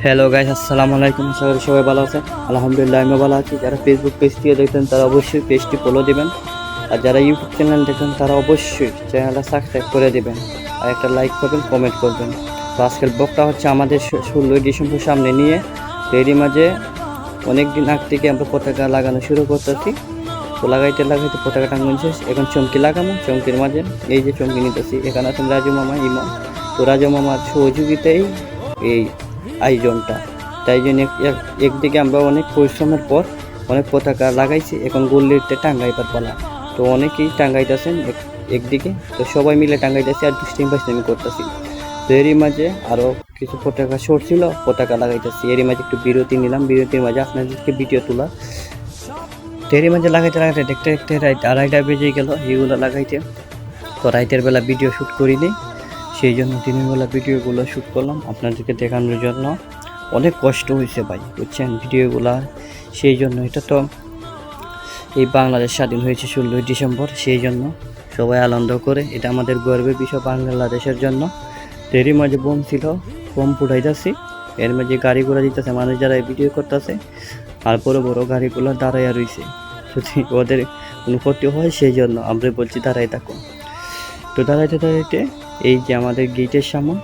Hello guys, আসসালামু আলাইকুম। আশা করি সবাই ভালো আছেন। আলহামদুলিল্লাহ আমি ভালো আছি। যারা ফেসবুক পেজ থেকে দেখতেন তারা অবশ্যই পেজটি ফলো দিবেন, আর যারা ইউটিউব চ্যানেল দেখেন তারা অবশ্যই চ্যানেলটা সাবস্ক্রাইব করে দেবেন আর একটা লাইক করবেন, কমেন্ট করবেন। তো আজকের ব্লগটা হচ্ছে আমাদের 16ই ডিসেম্বর সামনে নিয়ে। তো এরই মাঝে অনেক দিন আগ থেকে আমরা পতাকা লাগানো শুরু করতেছি। তো লাগাইতে লাগাইতে পতাকা টাঙানো শেষ, এখন চমকি লাগামো। চমকির মাঝে এই যে চমকি নিতেছি, এখানে আছেন রাজু মামা, ইমন। তো রাজু মামার সহযোগিতায় এই আয়োজনটা। তাই জন্য একদিকে আমরা অনেক পরিশ্রমের পর অনেক পতাকা লাগাইছি, এখন গল্লিতে টাঙ্গাইবার পালা। তো অনেকেই টাঙ্গাইতেছেন একদিকে, তো সবাই মিলে টাঙ্গাইতেছি আর দুষ্টিং ফাইস্টিং করতেছি। তো এরই মাঝে আরও কিছু পতাকা সরছিল, পতাকা লাগাইতেছি। এরই মাঝে একটু বিরতি নিলাম, বিরতির মাঝে আপনাদেরকে ভিডিও তোলা। তো এরই মাঝে লাগাইতে লাগাইতে দেখতে দেখতে রাত 2:30 বেজে গেল এগুলো লাগাইতে। তো রাতের বেলা ভিডিও শ্যুট করিনি, সেই জন্য দিনের বেলা ভিডিওগুলো শ্যুট করলাম আপনাদেরকে দেখানোর জন্য। অনেক কষ্ট হয়েছে ভাই, বুঝছেন ভিডিওগুলা। সেই জন্য এটা তো এই বাংলাদেশ স্বাধীন হয়েছে 16ই ডিসেম্বর, সেই জন্য সবাই আনন্দ করে, এটা আমাদের গর্বের বিষয় বাংলাদেশের জন্য। তো এরই মাঝে বোম ছিল, বোম ফুটাই যাচ্ছি। এর মাঝে গাড়ি ঘোড়া দিতেছে, মানুষ যারা ভিডিও করতেছে, আর বড় বড় গাড়িগুলো দাঁড়াইয়া রয়েছে। যদি ওদের কোনো ক্ষতি হয় সেই জন্য আমরা বলছি দাঁড়াই থাকুন। তো দাঁড়াইতে দাঁড়াইতে এই যে আমাদের গেটের সামনে